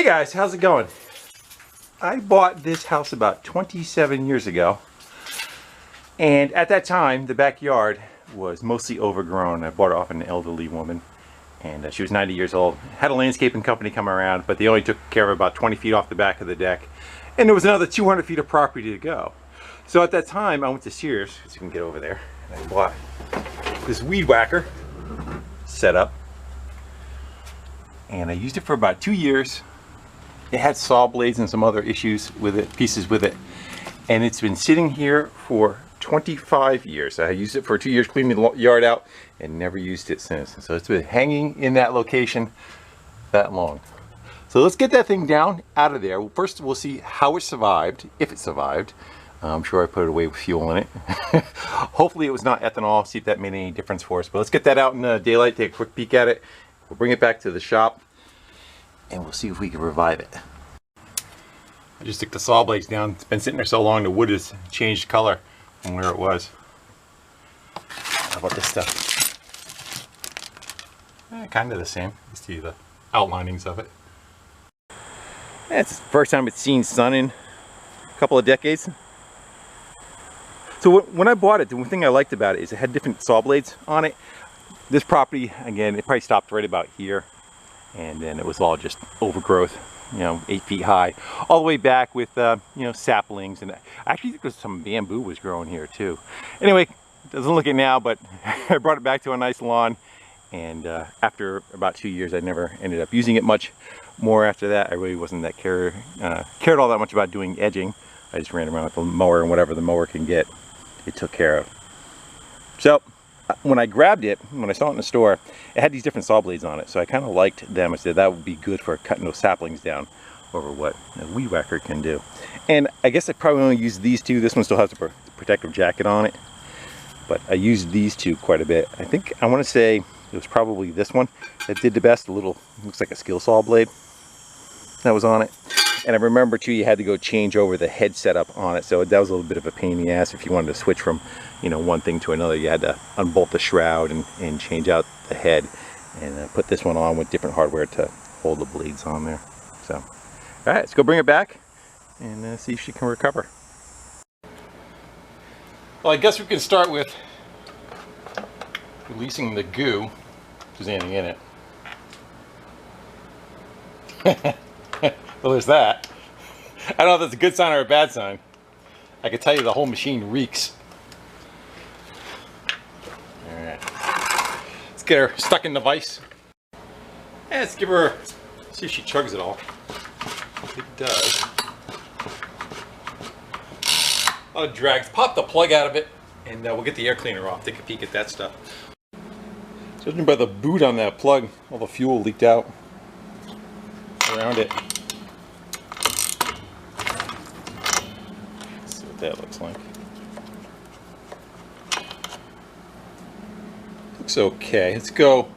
guys, how's it going? I bought this house about 27 years ago, and at that time the backyard was mostly overgrown. I bought it off an elderly woman, and she was 90 years old. Had a landscaping company come around, but they only took care of about 20 feet off the back of the deck, and there was another 200 feet of property to go. So at that time I went to Sears, so you can get over there, and I bought this weed whacker setup, and I used it for about 2 years. It had saw blades and some other issues with it, pieces with it, and it's been sitting here for 25 years. I used it for 2 years, cleaning the yard out, and never used it since. And so it's been hanging in that location that long. So let's get that thing down out of there. First we'll see how it survived, if it survived. I'm sure I put it away with fuel in it. Hopefully it was not ethanol, see if that made any difference for us. But let's get that out in the daylight, take a quick peek at it. We'll bring it back to the shop, and we'll see if we can revive it. I just took the saw blades down. It's been sitting there so long the wood has changed color from where it was. How about this stuff? Kind of the same. You see the outlinings of it. It's the first time it's seen sun in a couple of decades. So when I bought it, the one thing I liked about it is it had different saw blades on it. This property, again, it probably stopped right about here, and then it was all just overgrowth, 8 feet high, all the way back with saplings, and I actually think there's some bamboo was growing here too. Anyway, it doesn't look it now, but I brought it back to a nice lawn, and after about 2 years I never ended up using it much more after that. I really wasn't that cared all that much about doing edging. I just ran around with the mower, and whatever the mower can get, it took care of. So when I grabbed it, when I saw it in the store, it had these different saw blades on it, so I kind of liked them. I said that would be good for cutting those saplings down over what a weed whacker can do. And I guess I probably only used these two. This one still has a protective jacket on it, but I used these two quite a bit. I want to say it was probably this one that did the best. The little, looks like a skill saw blade that was on it. And I remember too, you had to go change over the head setup on it, so that was a little bit of a pain in the ass. If you wanted to switch from one thing to another, you had to unbolt the shroud and change out the head, and put this one on with different hardware to hold the blades on there. So all right, let's go bring it back and see if she can recover. Well, I guess we can start with releasing the goo, if there's anything in it. Well, there's that. I don't know if that's a good sign or a bad sign. I can tell you the whole machine reeks. Alright. Let's get her stuck in the vise. And let's give her, see if she chugs it all. It does. A lot of drags. Pop the plug out of it, and we'll get the air cleaner off. Take a peek at that stuff. Judging by the boot on that plug, all the fuel leaked out around it. Let's see what that looks like. Looks okay. Let's go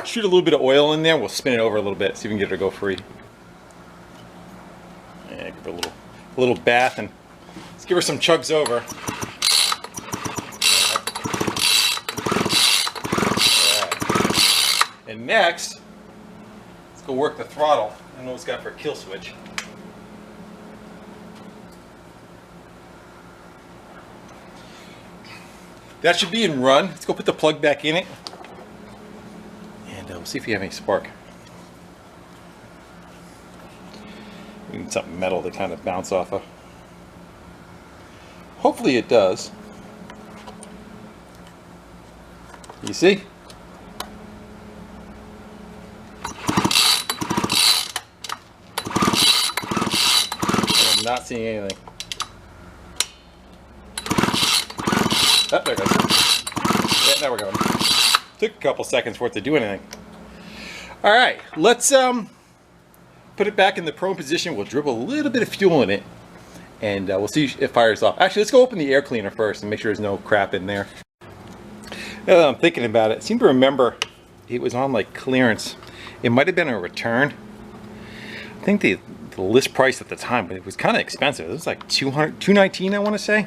shoot a little bit of oil in there. We'll spin it over a little bit, see if we can get her to go free. Yeah, give her a little bath, and let's give her some chugs over. Right. And next, let's go work the throttle. I don't know what's got for a kill switch. That should be in run. Let's go put the plug back in it, and we'll see if we have any spark. We need something metal to kind of bounce off of. Hopefully it does. You see? I'm not seeing anything. Oh, there it goes. Yeah, now we're going. Took a couple seconds for it to do anything. All right, let's put it back in the prone position. We'll dribble a little bit of fuel in it, and we'll see if it fires off. Actually, let's go open the air cleaner first and make sure there's no crap in there. Now that I'm thinking about it, I seem to remember it was on like clearance. It might have been a return. I think the list price at the time, but it was kind of expensive. It was like $219, I want to say.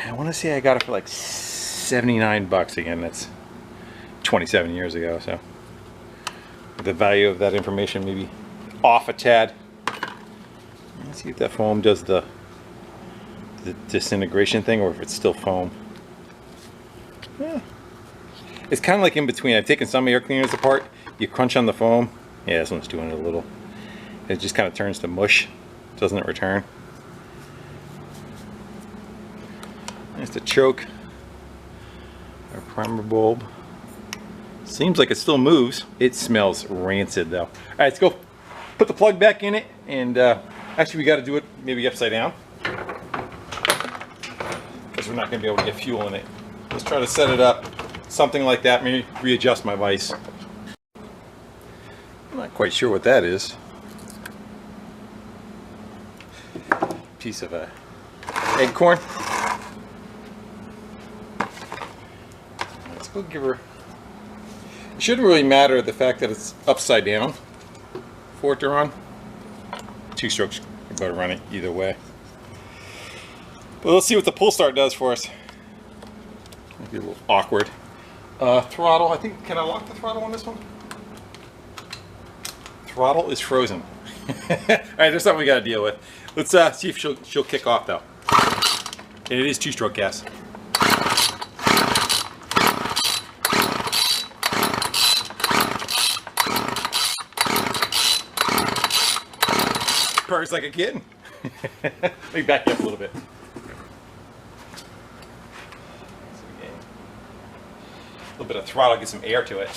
And I want to say I got it for like 79 bucks. Again, that's 27 years ago, so the value of that information maybe off a tad. Let's see if that foam does the disintegration thing, or if it's still foam. Yeah. It's kind of like in between. I've taken some air cleaners apart. You crunch on the foam. Yeah, this one's doing it a little. It just kind of turns to mush, doesn't it return? There's the choke. Our primer bulb. Seems like it still moves. It smells rancid though. All right, let's go put the plug back in it, and actually we got to do it maybe upside down, because we're not going to be able to get fuel in it. Let's try to set it up something like that. Maybe readjust my vise. I'm not quite sure what that is. Piece of acorn. Let's go give her. It shouldn't really matter the fact that it's upside down for it to run. 2 strokes, you're going to run it either way. But let's see what the pull start does for us. Might be a little awkward. Throttle, I think, can I lock the throttle on this one? Throttle is frozen. Alright, there's something we got to deal with. Let's see if she'll kick off though. And it is 2-stroke gas. Purrs like a kitten. Let me back you up a little bit. A little bit of throttle, get some air to it.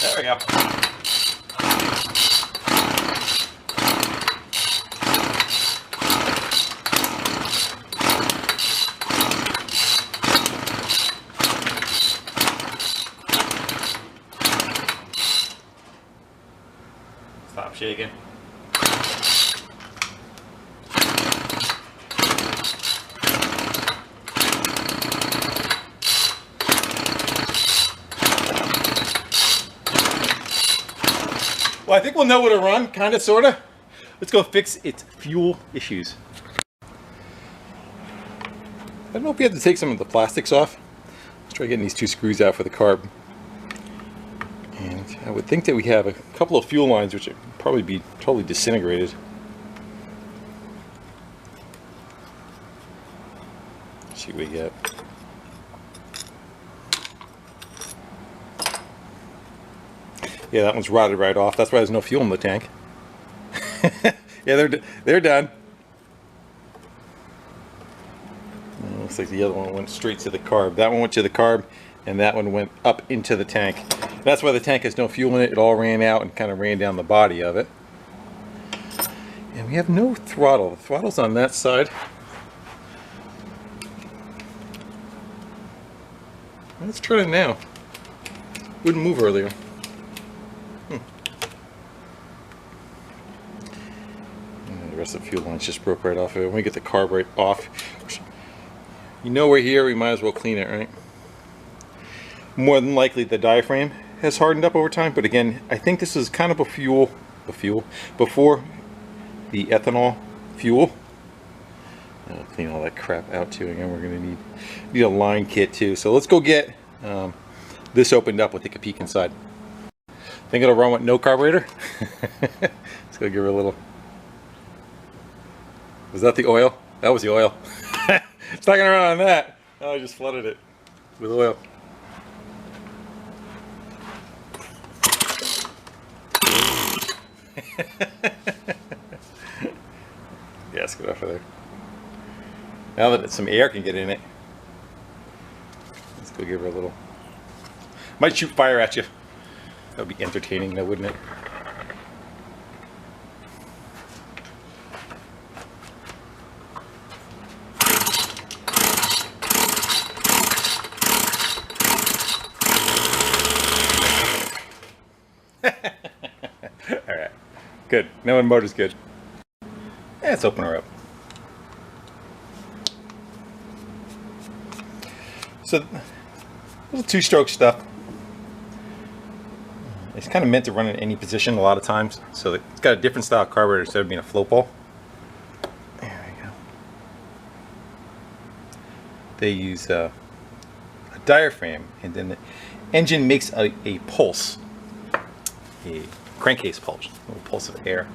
There we go. Stop shaking. Well, I think we'll know what to run, kind of, sort of. Let's go fix its fuel issues. I don't know if we have to take some of the plastics off. Let's try getting these 2 screws out for the carb. And I would think that we have a couple of fuel lines which would probably be totally disintegrated. Let's see what we get. Yeah, that one's rotted right off. That's why there's no fuel in the tank. Yeah, they're done. And looks like the other one went straight to the carb. That one went to the carb, and that one went up into the tank. That's why the tank has no fuel in it. It all ran out and kind of ran down the body of it. And we have no throttle. The throttle's on that side. Let's try it now. Wouldn't move earlier. And the rest of the fuel lines just broke right off of it. When we get the carb right off, you know we're here, we might as well clean it, right? More than likely the diaphragm has hardened up over time, but again, I think this is kind of a fuel before the ethanol fuel. I'll clean all that crap out too. Again, we're going to need a line kit too. So let's go get this opened up. We'll take a peek inside. Think it'll run with no carburetor? Let's go give her a little. Was that the oil? That was the oil. It's not going to run on that. Oh, I just flooded it with oil. Yes, get off of there. Now that some air can get in it, let's go give her a little. Might shoot fire at you. That would be entertaining, though, wouldn't it? All right, good. No one motor's good. Yeah, let's open her up. So, little 2-stroke stuff. It's kind of meant to run in any position a lot of times. So it's got a different style carburetor instead of being a float ball. There we go. They use a diaphragm, and then the engine makes a pulse, a crankcase pulse, a little pulse of air.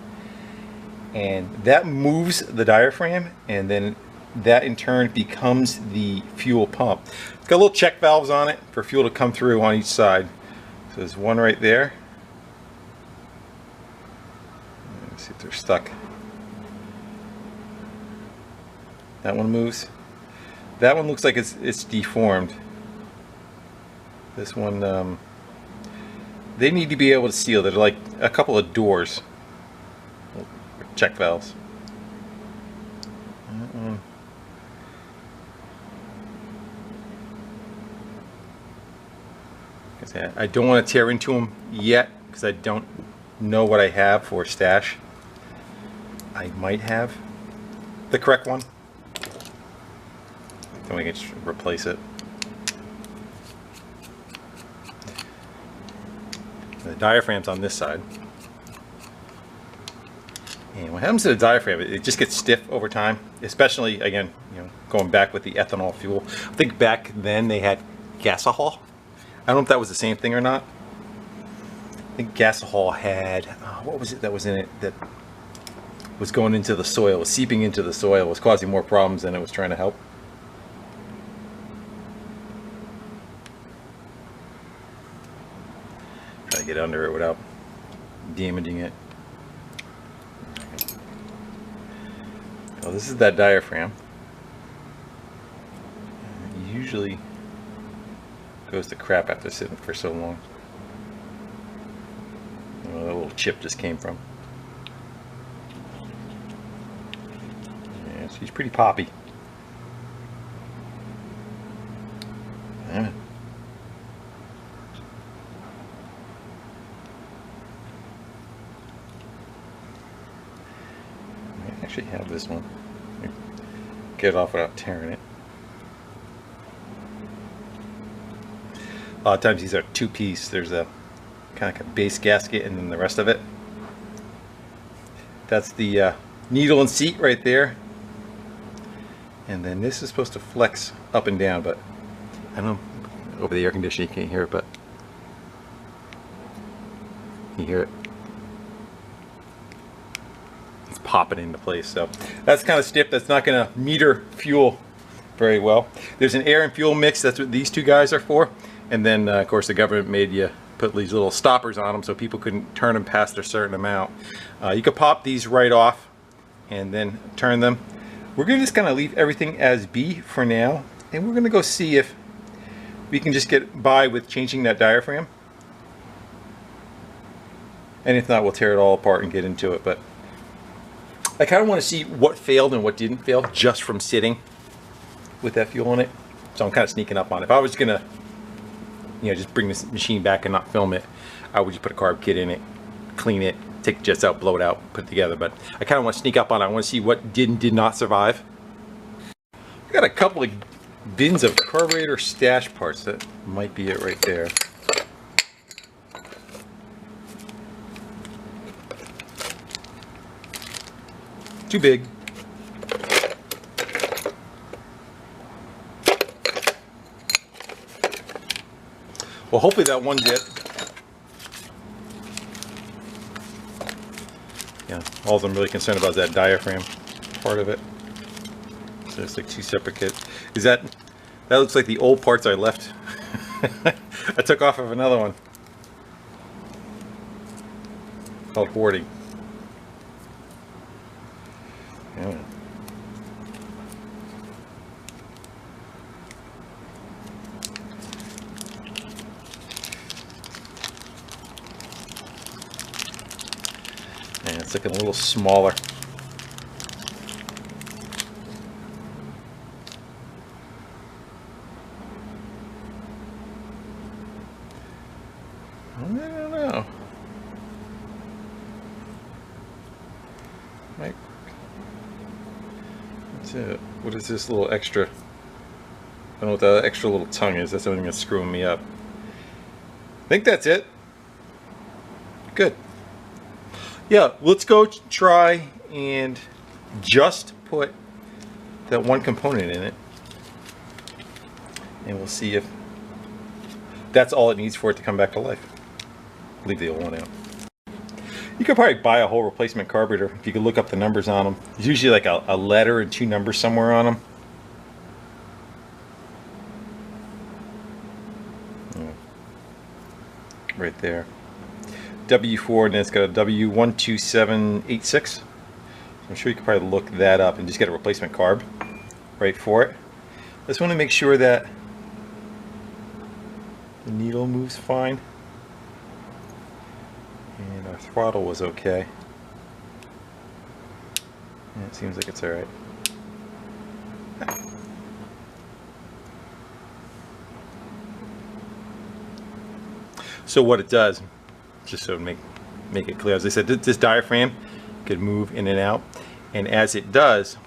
And that moves the diaphragm, and then that in turn becomes the fuel pump. It's got little check valves on it for fuel to come through on each side. So there's one right there. Let's see if they're stuck. That one moves. That one looks like it's deformed. This one, they need to be able to seal. They're like a couple of doors. Check valves. I don't want to tear into them yet because I don't know what I have for stash. I might have the correct one. Then we can just replace it. The diaphragm's on this side. And what happens to the diaphragm, it just gets stiff over time, especially, again, going back with the ethanol fuel. I think back then they had gasohol. I don't know if that was the same thing or not. I think gasohol had, what was it that was in it that was going into the soil, was seeping into the soil, was causing more problems than it was trying to help. Try to get under it without damaging it. Oh, this is that diaphragm. It usually goes to crap after sitting for so long. Well, that little chip just came from. Yeah, she's pretty poppy. Yeah. I actually have this one. Get it off without tearing it. A lot of times these are two-piece. There's a kind of like a base gasket and then the rest of it. That's the needle and seat right there. And then this is supposed to flex up and down, but I don't know, over the air conditioning you can't hear it, but you hear it. It's popping into place. So that's kind of stiff. That's not going to meter fuel very well. There's an air and fuel mix. That's what these two guys are for. And then, of course, the government made you put these little stoppers on them so people couldn't turn them past a certain amount. You could pop these right off and then turn them. We're going to just kind of leave everything as B for now. And we're going to go see if we can just get by with changing that diaphragm. And if not, we'll tear it all apart and get into it. But I kind of want to see what failed and what didn't fail just from sitting with that fuel in it. So I'm kind of sneaking up on it. If I was going to just bring this machine back and not film it, I would just put a carb kit in it, clean it, take the jets out, blow it out, put it together. But I kind of want to sneak up on it. I want to see what did and did not survive. I got a couple of bins of carburetor stash parts. That might be it right there. Too big. Well, hopefully that one's it. Yeah, all I'm really concerned about is that diaphragm part of it. So it's like two separate kits. Is that looks like the old parts I left. I took off of another one called hoarding. Yeah. And it's looking a little smaller. I don't know. Right. That's it. What is this little extra? I don't know what that extra little tongue is. That's something that's screwing me up. I think that's it. Good. Yeah, let's go try and just put that one component in it, and we'll see if that's all it needs for it to come back to life. Leave the old one out. You could probably buy a whole replacement carburetor if you could look up the numbers on them. There's usually like a letter and 2 numbers somewhere on them. Right there. W4, and then it's got a W12786. I'm sure you could probably look that up and just get a replacement carb right for it. I just want to make sure that the needle moves fine. And our throttle was okay. Yeah, it seems like it's alright. So what it does, just so to make it clear, as I said, this diaphragm could move in and out, and as it does,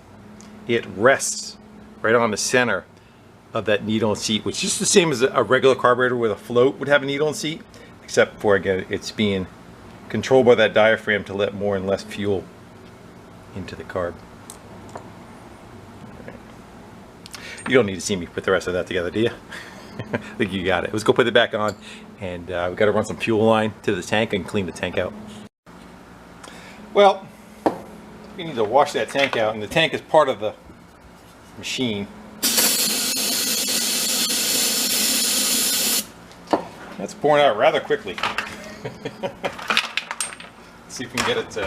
it rests right on the center of that needle and seat, which is just the same as a regular carburetor with a float would have a needle and seat, except for, again, it's being controlled by that diaphragm to let more and less fuel into the carb. You don't need to see me put the rest of that together, do you? I think you got it. Let's go put it back on, and we've got to run some fuel line to the tank and clean the tank out. Well, we need to wash that tank out, and the tank is part of the machine. That's pouring out rather quickly. See if we can get it to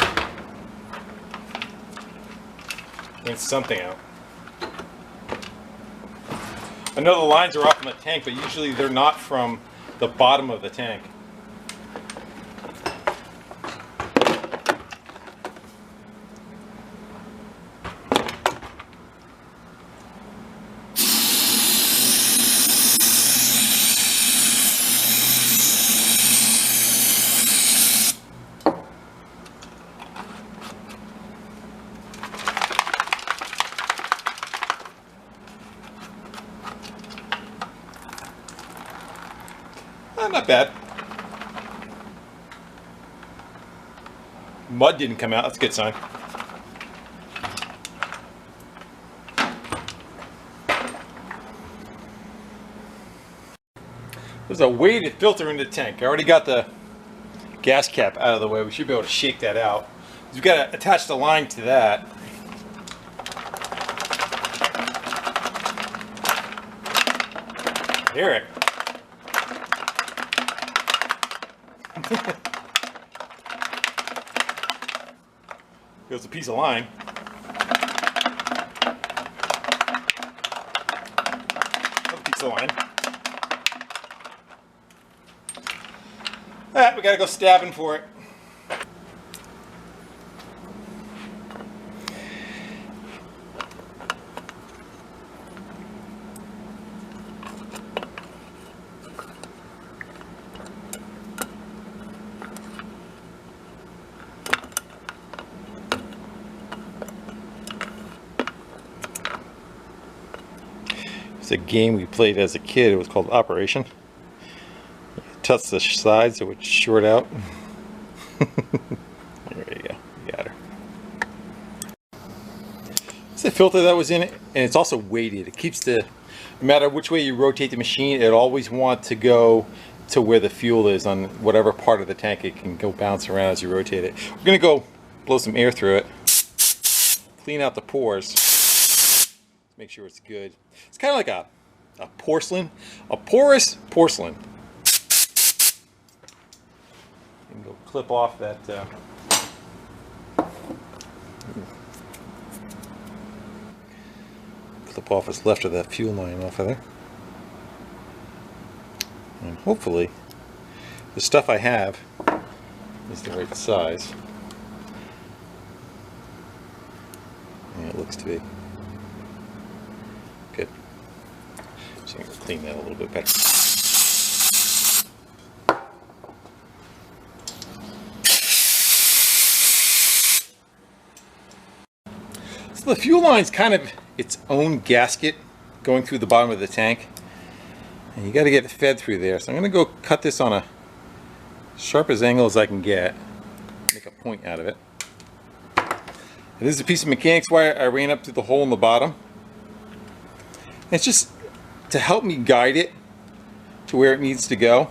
rinse something out. I know the lines are off from the tank, but usually they're not from the bottom of the tank. Not bad. Mud didn't come out, that's a good sign. There's a weighted filter in the tank. I already got the gas cap out of the way. We should be able to shake that out. We've got to attach the line to that. Hear it. Here's a piece of line. Another piece of line. Alright, we gotta go stabbing for it. It's a game we played as a kid. It was called Operation. You touch the sides, it would short out. There you go. You got her. It's the filter that was in it, and it's also weighted. It keeps the, no matter which way you rotate the machine, it always wants to go to where the fuel is on whatever part of the tank. It can go bounce around as you rotate it. We're going to go blow some air through it, clean out the pores. Make sure it's good. It's kind of like a porcelain, a porous porcelain. You can go clip off that. Clip off what's left of that fuel line off of there. And hopefully, the stuff I have is the right size. Yeah, it looks to be. Good. So I'm going to clean that a little bit better. So the fuel line's kind of its own gasket going through the bottom of the tank. And you got to get it fed through there. So I'm going to go cut this on a Sharpest angle as I can get. Make a point out of it. And this is a piece of mechanics wire I ran up through the hole in the bottom. And it's just to help me guide it to where it needs to go.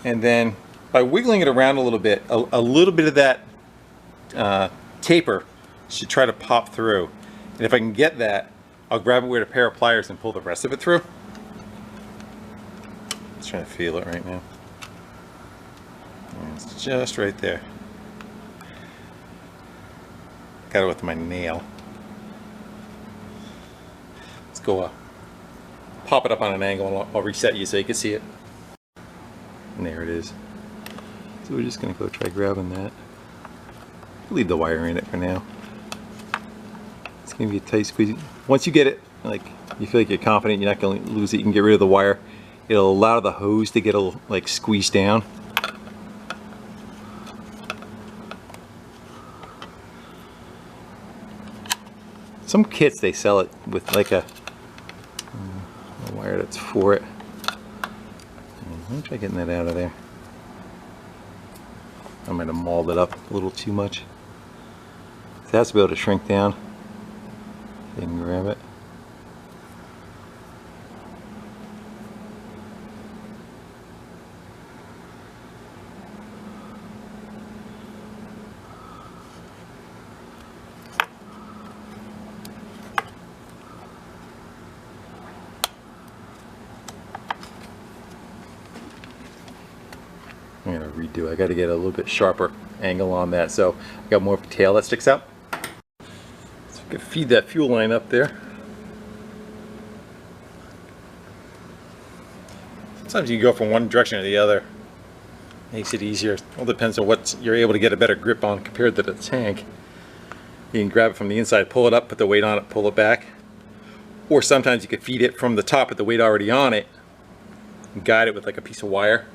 And then by wiggling it around a little bit of that taper should try to pop through. And if I can get that, I'll grab it with a pair of pliers and pull the rest of it through. Just trying to feel it right now. And it's just right there. Got it with my nail. Let's go pop it up on an angle and I'll reset you so you can see it. And there it is. So we're just going to go try grabbing that. Leave the wire in it for now. It's going to be a tight squeeze. Once you get it, like you feel like you're confident you're not going to lose it, you can get rid of the wire. It'll allow the hose to get a little like squeezed down. Some kits they sell it with like a wire that's for it. Let me try getting that out of there. I might have mauled it up a little too much. It has to be able to shrink down. You can grab it. I'm going to redo. I got to get a little bit sharper angle on that, so I got more of a tail that sticks out. So I can feed that fuel line up there. Sometimes you can go from one direction or the other. Makes it easier. It all depends on what you're able to get a better grip on compared to the tank. You can grab it from the inside, pull it up, put the weight on it, pull it back. Or sometimes you can feed it from the top with the weight already on it and guide it with like a piece of wire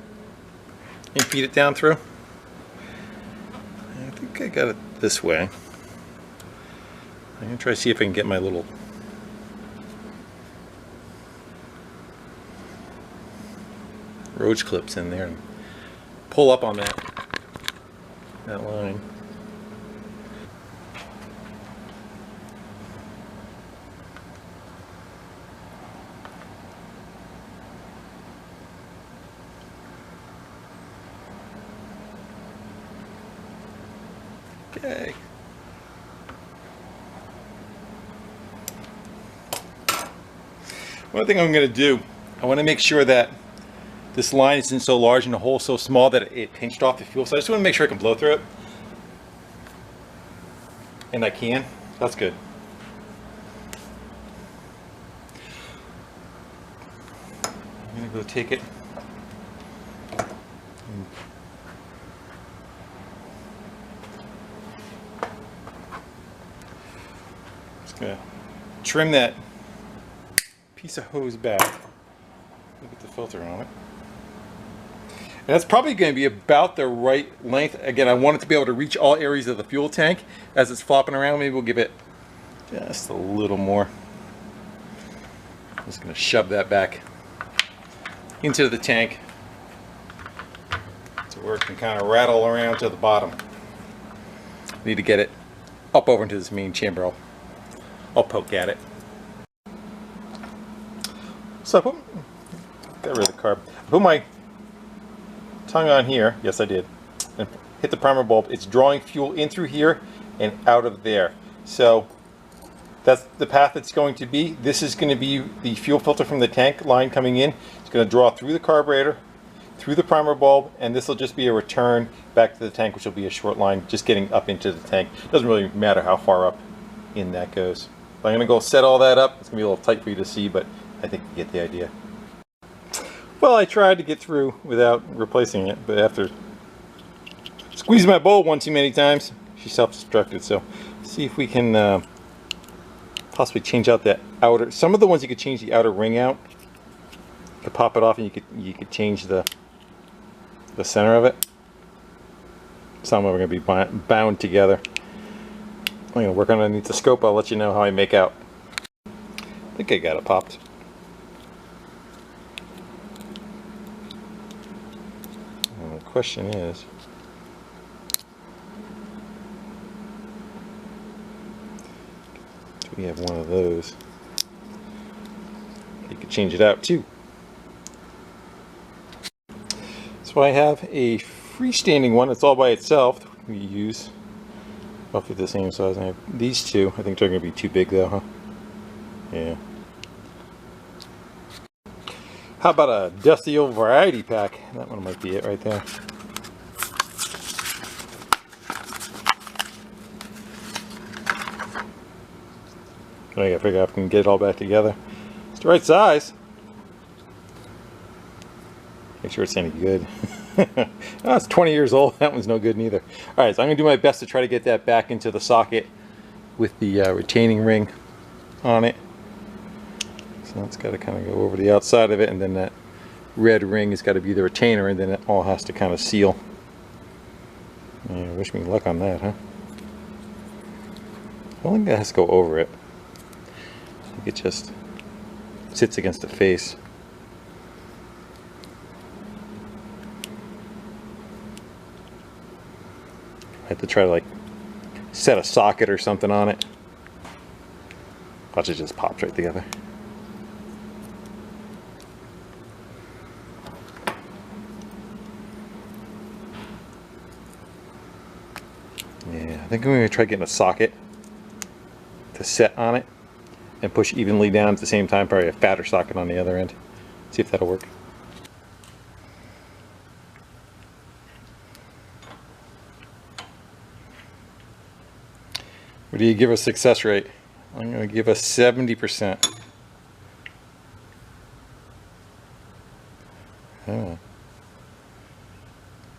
and feed it down through. I think I got it this way. I'm going to try to see if I can get my little roach clips in there and pull up on that line. Okay. One thing I'm going to do, I want to make sure that this line isn't so large and the hole so small that it pinched off the fuel. So I just want to make sure I can blow through it. And I can. That's good. I'm going to go take it. Just going to trim that piece of hose back. Look at the filter on it. And that's probably going to be about the right length. Again, I want it to be able to reach all areas of the fuel tank as it's flopping around. Maybe we'll give it just a little more. I'm just going to shove that back into the tank to where it can kind of rattle around to the bottom. Need to get it up over into this main chamber. I'll poke at it. So I got rid of the carb. I put my tongue on here. Yes, I did. And hit the primer bulb. It's drawing fuel in through here and out of there. So that's the path it's going to be. This is going to be the fuel filter from the tank line coming in. It's going to draw through the carburetor, through the primer bulb, and this will just be a return back to the tank, which will be a short line just getting up into the tank. Doesn't really matter how far up in that goes. But I'm going to go set all that up. It's going to be a little tight for you to see, but I think you get the idea. Well, I tried to get through without replacing it, but after squeezing my bowl one too many times, she self-destructed. So see if we can possibly change out that outer. Some of the ones you could change the outer ring out. You could pop it off and you could change the center of it. Some of them are going to be bound together. I'm going to work underneath the scope. I'll let you know how I make out. I think I got it popped. question is, do we have one of those? You could change it out too. So I have a freestanding one. It's all by itself. We use roughly the same size. I have these two. I think they're going to be too big though, huh? Yeah. How about a dusty old variety pack? That one might be it right there. I gotta figure out if we can get it all back together. It's the right size. Make sure it's any good. Oh, it's 20 years old. That one's no good neither. Alright, so I'm gonna do my best to try to get that back into the socket with the retaining ring on it. So that's got to kind of go over the outside of it, and then that red ring has got to be the retainer, and then it all has to kind of seal. Yeah, wish me luck on that, huh? I don't think that has to go over it. I think it just sits against the face. I have to try to like set a socket or something on it. Watch, it just pops right together. Yeah, I think I'm going to try getting a socket to set on it and push evenly down at the same time. Probably a fatter socket on the other end. See if that'll work. What do you give a success rate? I'm going to give a 70%. Oh.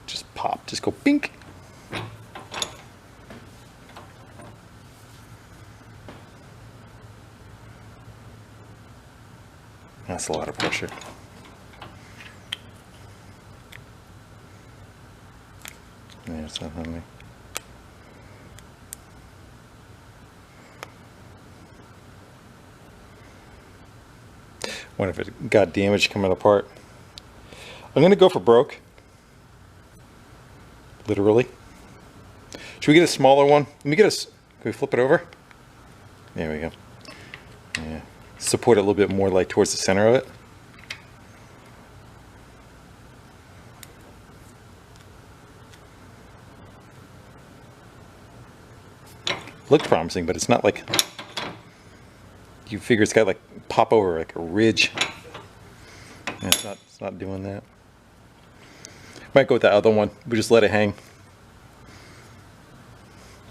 Just pop, just go pink. That's a lot of pressure. Yeah, it's not on me. Wonder if it got damaged coming apart. I'm going to go for broke. Literally. Should we get a smaller one? Let me get a... Can we flip it over? There we go. Yeah. Support it a little bit more like towards the center of it. Looked promising, but it's not like... You figure it's got like pop over like a ridge. Yeah, it's not doing that. Might go with the other one. We just let it hang.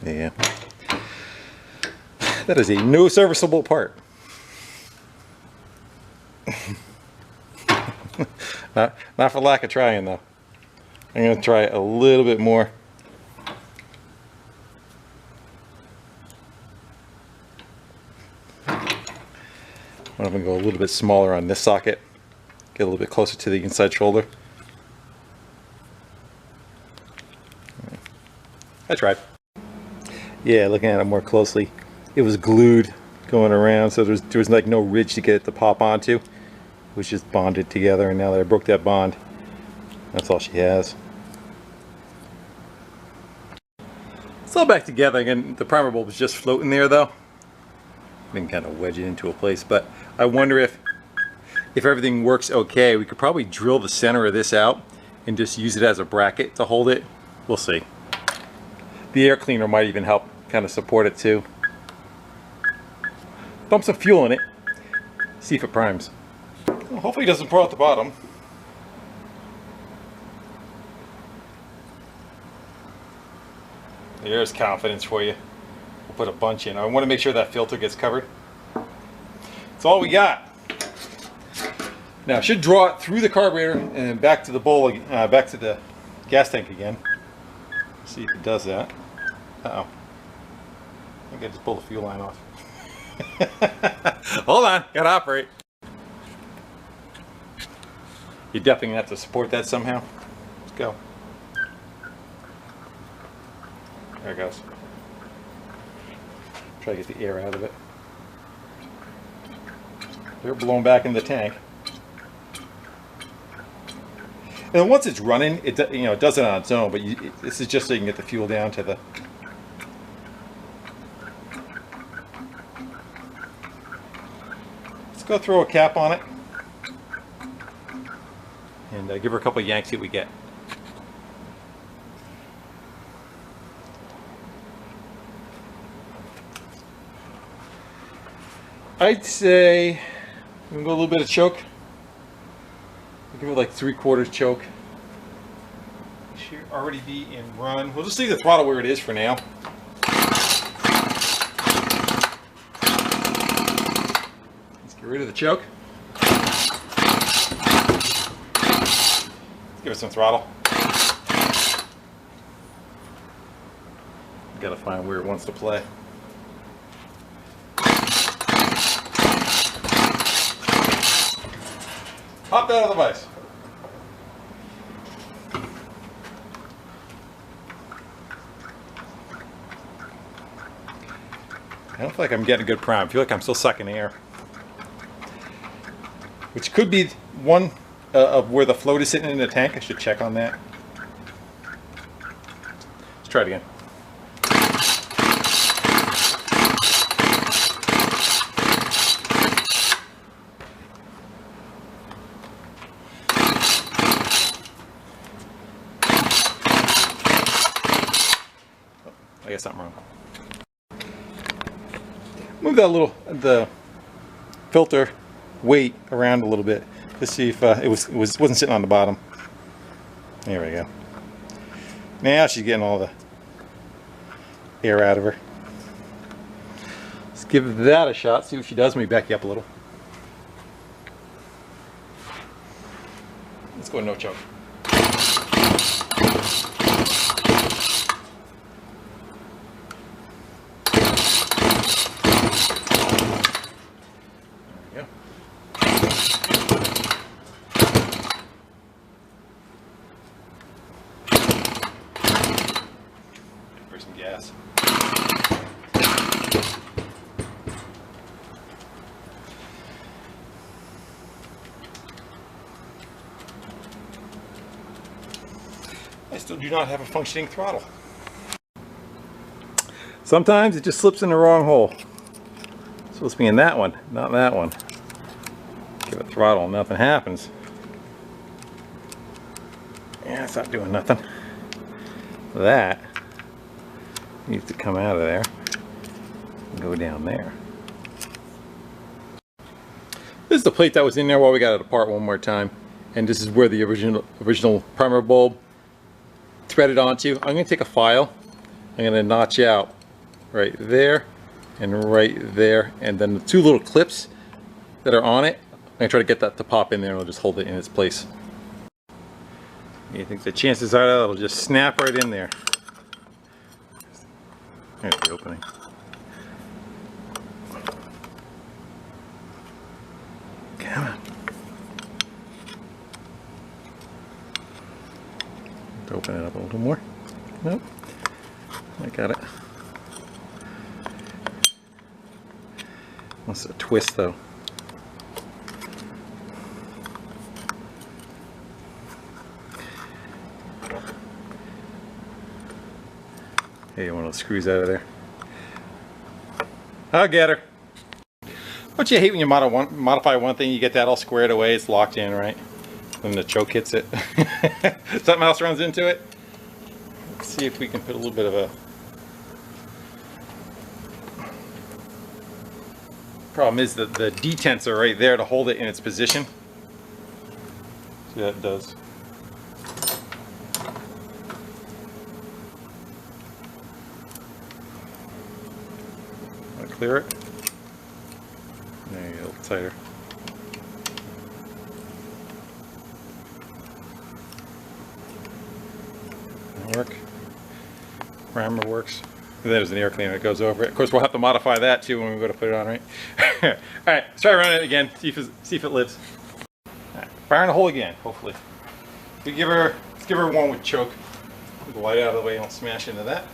Yeah. That is a no serviceable part. not for lack of trying though. I'm going to try a little bit more. I'm going to go a little bit smaller on this socket. Get a little bit closer to the inside shoulder. I tried. Yeah, looking at it more closely, it was glued going around, so there was like no ridge to get it to pop onto. It was just bonded together, and now that I broke that bond, that's all she has. It's all back together again. The primer bulb was just floating there though. I can kind of wedge it into a place, but I wonder if everything works okay, we could probably drill the center of this out and just use it as a bracket to hold it. We'll see. The air cleaner might even help kind of support it too. Dump some fuel in it, see if it primes. Well, hopefully it doesn't pour out the bottom. There's confidence for you. We'll put a bunch in. I want to make sure that filter gets covered. That's all we got. Now I should draw it through the carburetor and back to the bowl, back to the gas tank again. See if it does that. Uh-oh. I think I just pulled the fuel line off. Hold on, gotta operate. You definitely gonna have to support that somehow. Let's go. There it goes. Try to get the air out of it. They're blown back in the tank. And once it's running, it it does it on its own. But this is just so you can get the fuel down to the. Let's go throw a cap on it and give her a couple of yanks. See what we get. I'd say we can go a little bit of choke. Give it like 3/4 choke. It should already be in run. We'll just leave the throttle where it is for now. Let's get rid of the choke. Let's give it some throttle. Gotta find where it wants to play. Pop that out of the vise. I don't feel like I'm getting a good prime. I feel like I'm still sucking air. Which could be one of where the float is sitting in the tank. I should check on that. Let's try it again. I got something wrong. Move that the filter weight around a little bit to see if it wasn't sitting on the bottom. There we go. Now she's getting all the air out of her. Let's give that a shot. See what she does. Let me back you up a little. Let's go no choke. Some gas. I still do not have a functioning throttle. Sometimes it just slips in the wrong hole. It's supposed to be in that one, not that one. Give it throttle and nothing happens. Yeah, it's not doing nothing. That needs to come out of there and go down there. This is the plate that was in there while we got it apart one more time, and this is where the original primer bulb threaded onto. I'm going to take a file. I'm going to notch out right there and right there, and then the two little clips that are on it, I'm going to try to get that to pop in there and it'll just hold it in its place. You think the chances are that it'll just snap right in there. There's the opening. Come on. Let's open it up a little more. Nope. I got it. Wants a twist though. Hey, one of those screws out of there. I'll get her. Don't you hate when you modify one thing, you get that all squared away, it's locked in, right? Then the choke hits it. Something else runs into it. Let's see if we can put a little bit of a... Problem is that the detents are right there to hold it in its position. See what that does. Clear it. There you go, a little tighter. That'll work. Primer works. And there's an air cleaner that goes over it. Of course, we'll have to modify that too when we go to put it on, right? All right, let's try running it again. See if it lives. All right, fire in the hole again. Hopefully, let's give her one with choke. Move the light out of the way. Don't smash into that.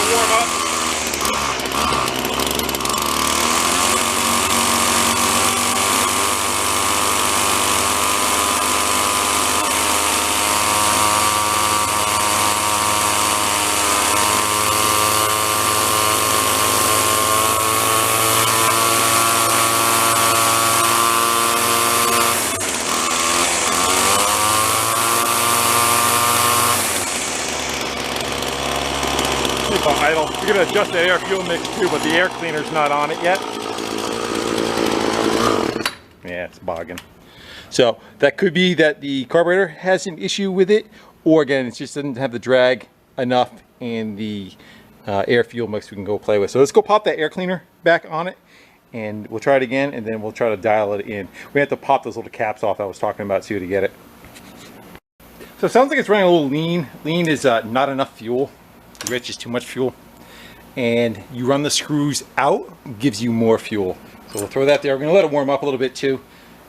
Warm up. We're going to adjust that air fuel mix too, but the air cleaner's not on it yet. Yeah, it's bogging. So that could be that the carburetor has an issue with it, or again, it just doesn't have the drag enough in the air fuel mix we can go play with. So let's go pop that air cleaner back on it, and we'll try it again, and then we'll try to dial it in. We have to pop those little caps off I was talking about too to get it. So it sounds like it's running a little lean. Lean is not enough fuel. Rich is too much fuel. And you run the screws out, gives you more fuel. So we'll throw that there. We're going to let it warm up a little bit too.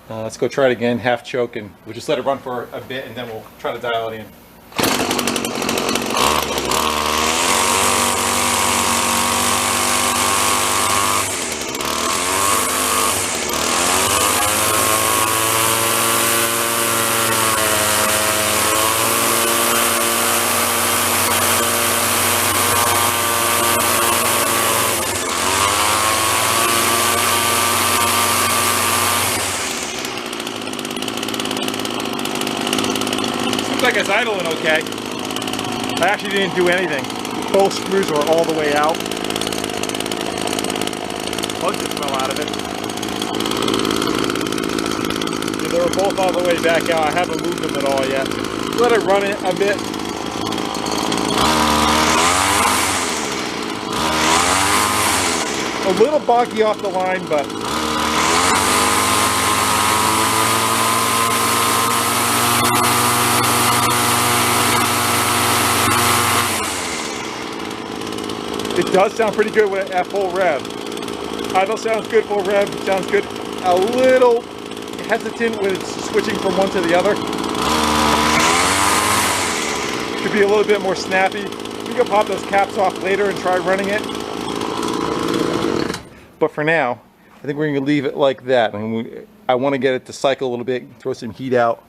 Let's go try it again, half choke, and we'll just let it run for a bit, and then we'll try to dial it in. Like it's idling okay. I actually didn't do anything. Both screws were all the way out. Bugs just fell out of it. Yeah, they were both all the way back out. I haven't moved them at all yet. Let it run it a bit. A little boggy off the line, but it does sound pretty good at full rev. Idle sounds good, full rev sounds good. A little hesitant with switching from one to the other. Could be a little bit more snappy. We can pop those caps off later and try running it. But for now, I think we're going to leave it like that. I want to get it to cycle a little bit, throw some heat out,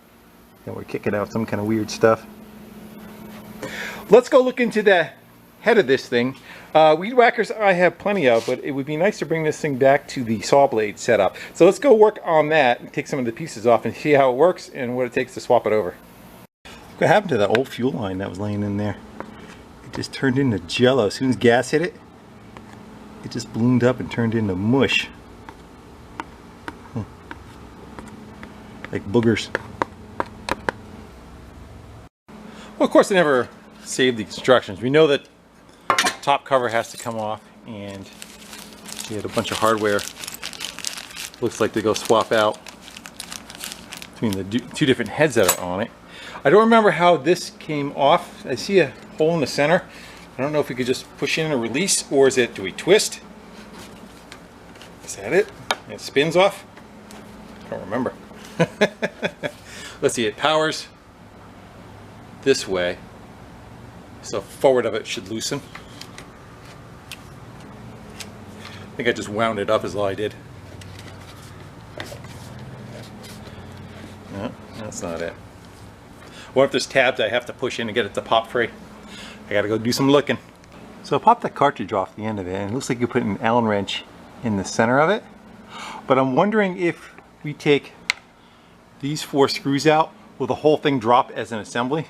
and we're kicking out some kind of weird stuff. Let's go look into the head of this thing. Weed whackers I have plenty of, but it would be nice to bring this thing back to the saw blade setup. So let's go work on that and take some of the pieces off and see how it works and what it takes to swap it over. What happened to that old fuel line that was laying in there? It just turned into jello. As soon as gas hit it, it just ballooned up and turned into mush. Like boogers. Well, of course, I never saved the instructions. We know that top cover has to come off, and we had a bunch of hardware. Looks like they go swap out between the two different heads that are on it. I don't remember how this came off. I see a hole in the center. I don't know if we could just push in or release, or is it, do we twist? Is that it? And it spins off? I don't remember. Let's see, it powers this way. So forward of it should loosen. I think I just wound it up is all I did. No, that's not it. What if there's tabs I have to push in and get it to pop free? I gotta go do some looking. So I popped the cartridge off the end of it, and it looks like you put an Allen wrench in the center of it. But I'm wondering if we take these 4 screws out, will the whole thing drop as an assembly?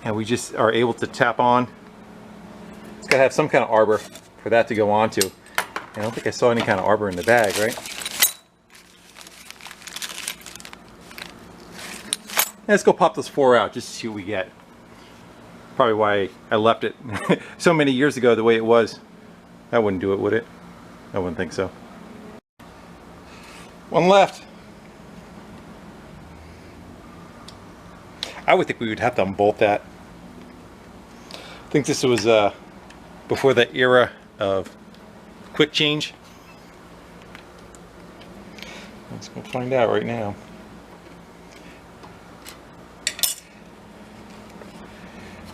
And we just are able to tap on. It's got to have some kind of arbor for that to go onto. I don't think I saw any kind of arbor in the bag, right? Let's go pop those 4 out just to see what we get. Probably why I left it so many years ago the way it was. That wouldn't do it, would it? I wouldn't think so. One left. I would think we would have to unbolt that. I think this was before the era of quick change. Let's go find out right now.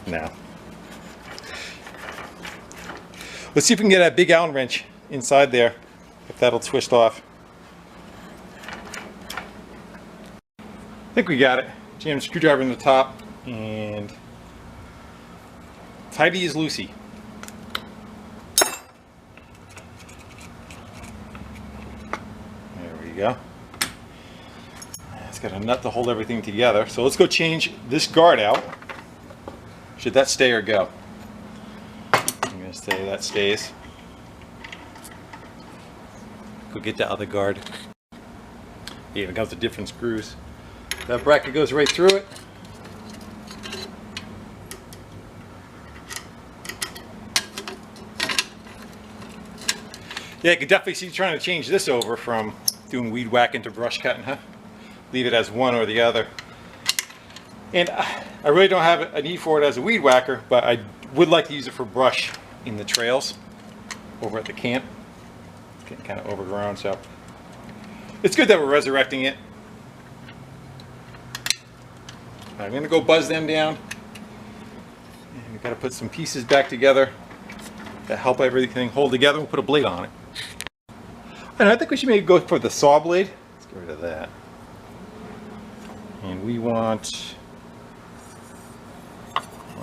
No. Let's see if we can get a big Allen wrench inside there, if that'll twist off. I think we got it. Jam screwdriver in the top, and tighty as loosey. There we go. It's got a nut to hold everything together. So let's go change this guard out. Should that stay or go? I'm going to Say that stays. Go get the other guard. Yeah, it comes with different screws. That bracket goes right through it. Yeah, you can definitely see trying to change this over from doing weed whacking to brush cutting, huh? Leave it as one or the other. And I really don't have a need for it as a weed whacker, but I would like to use it for brush in the trails over at the camp. It's getting kind of overgrown, so it's good that we're resurrecting it. I'm gonna go buzz them down. And we gotta put some pieces back together to help everything hold together. We'll put a blade on it. And I think we should maybe go for the saw blade. Let's get rid of that. And we want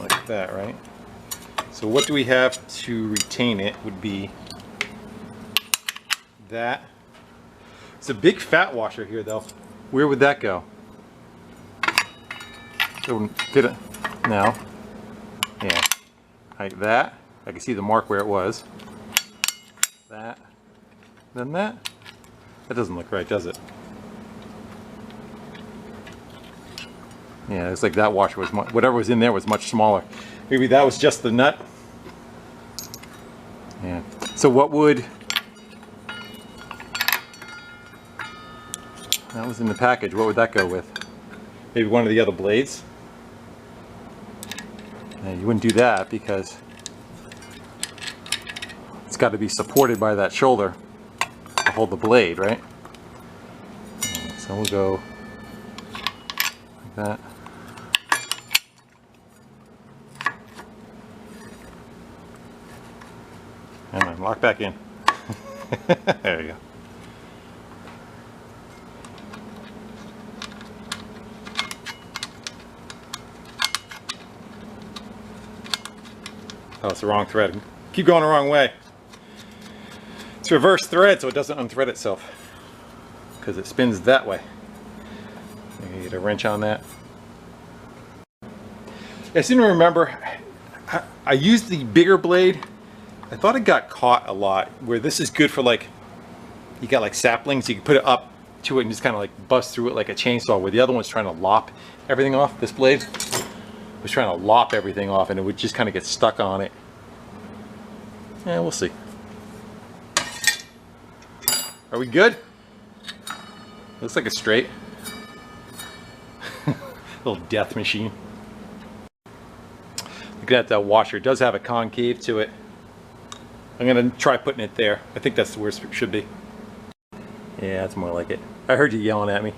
like that, right? So what do we have to retain it would be that. It's a big fat washer here though. Where would that go? It wouldn't fit it now. Yeah, like that. I can see the mark where it was. That. Then that. That doesn't look right, does it? Yeah, it's like that washer was whatever was in there was much smaller. Maybe that was just the nut. Yeah. So what would... That was in the package. What would that go with? Maybe one of the other blades? Yeah, you wouldn't do that because it's got to be supported by that shoulder to hold the blade, right? So we'll go like that. Come on, lock back in. There you go. Oh, it's the wrong thread. Keep going the wrong way. It's reverse thread so it doesn't unthread itself because it spins that way. You get a wrench on that. I seem to remember I used the bigger blade. I thought it got caught a lot, where this is good for like, you got like saplings, you can put it up to it and just kind of like bust through it like a chainsaw, where the other one's trying to lop everything off. This blade was trying to lop everything off and it would just kind of get stuck on it. Yeah, we'll see. Are we good? Looks like it's straight. Little death machine. Look at that washer. It does have a concave to it. I'm gonna try putting it there. I think that's where it should be. Yeah, that's more like it. I heard you yelling at me.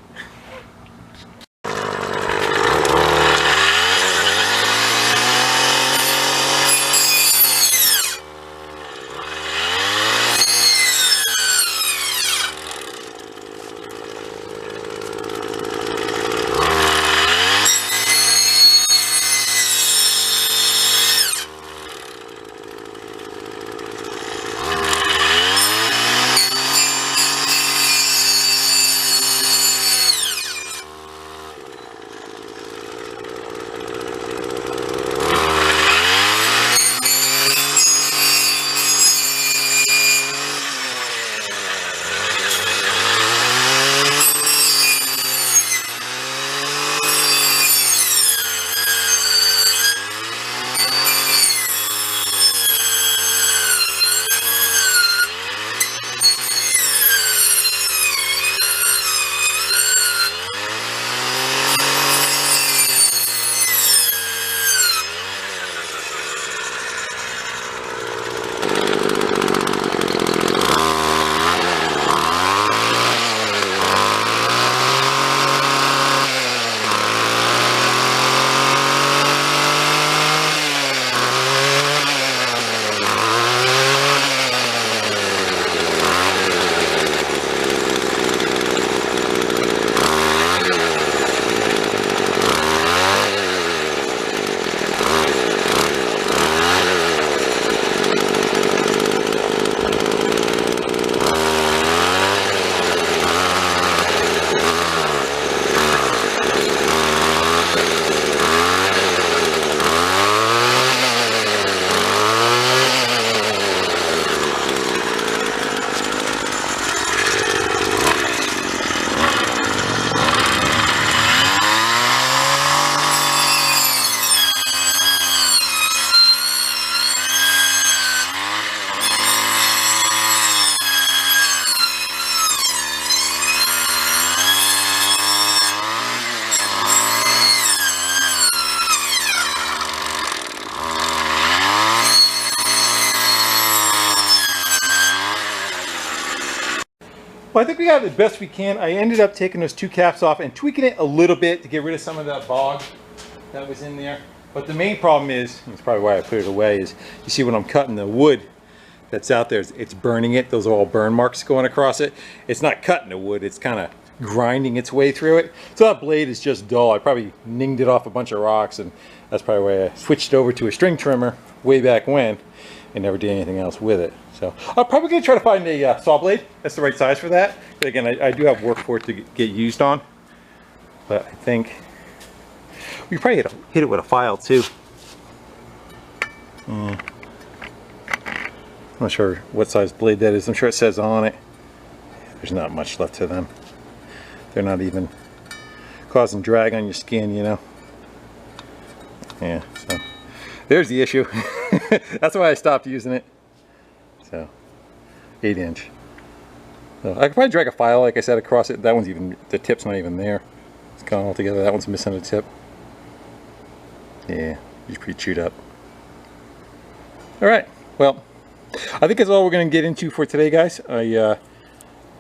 Well, I think we got the best we can. I ended up taking those 2 caps off and tweaking it a little bit to get rid of some of that bog that was in there. But the main problem is, and it's probably why I put it away, is you see when I'm cutting the wood that's out there, it's burning it. Those are all burn marks going across it. It's not cutting the wood, it's kind of grinding its way through it. So that blade is just dull. I probably ninged it off a bunch of rocks, and that's probably why I switched over to a string trimmer way back when and never did anything else with it. So I'm probably going to try to find a saw blade that's the right size for that. But again, I do have work for it to get used on. But I think we probably hit it with a file too. I'm not sure what size blade that is. I'm sure it says on it. There's not much left to them. They're not even causing drag on your skin, you know. Yeah, so there's the issue. That's why I stopped using it. So 8-inch. So I could probably drag a file, like I said, across it. That one's even, the tip's not even there. It's gone all together. That one's missing a tip. Yeah, he's pretty chewed up. All right, well, I think that's all we're going to get into for today, guys.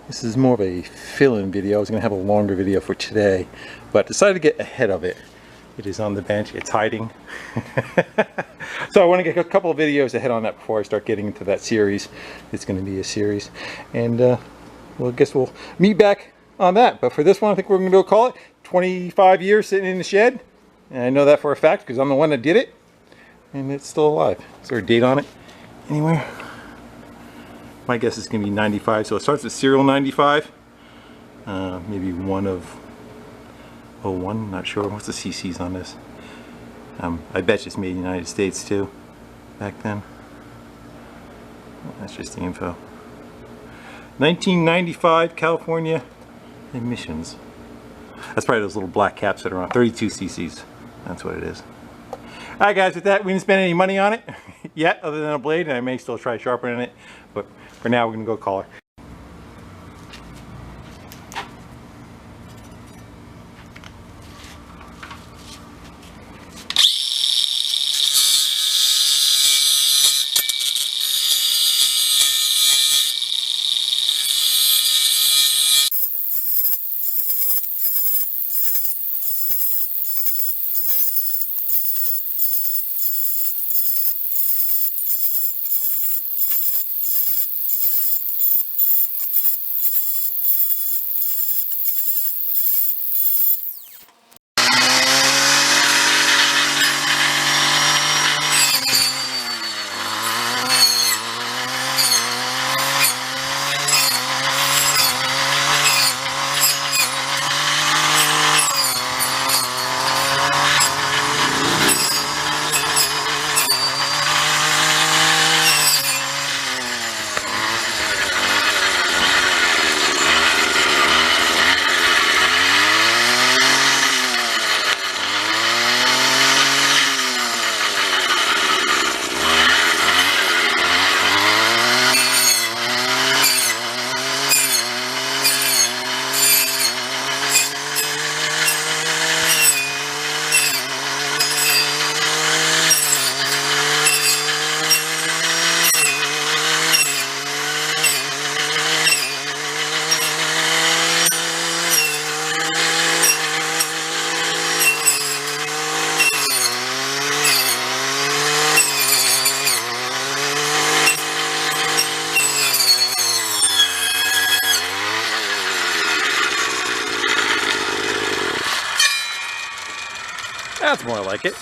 This is more of a fill-in video. I was going to have a longer video for today, but decided to get ahead of it. It is on the bench. It's hiding. So I want to get a couple of videos ahead on that before I start getting into that series. It's going to be a series. And, well, I guess we'll meet back on that. But for this one, I think we're going to go call it 25 years sitting in the shed. And I know that for a fact because I'm the one that did it. And it's still alive. Is there a date on it anywhere? My guess is going to be 95. So it starts at serial 95. Maybe 1 of 01, not sure. What's the CCs on this? I bet it's made in the United States too, back then. That's just the info. 1995 California emissions. That's probably those little black caps that are on 32 CCs. That's what it is. Alright guys, with that, we didn't spend any money on it yet, other than a blade, and I may still try sharpening it, but for now we're going to go call her. That's more like it.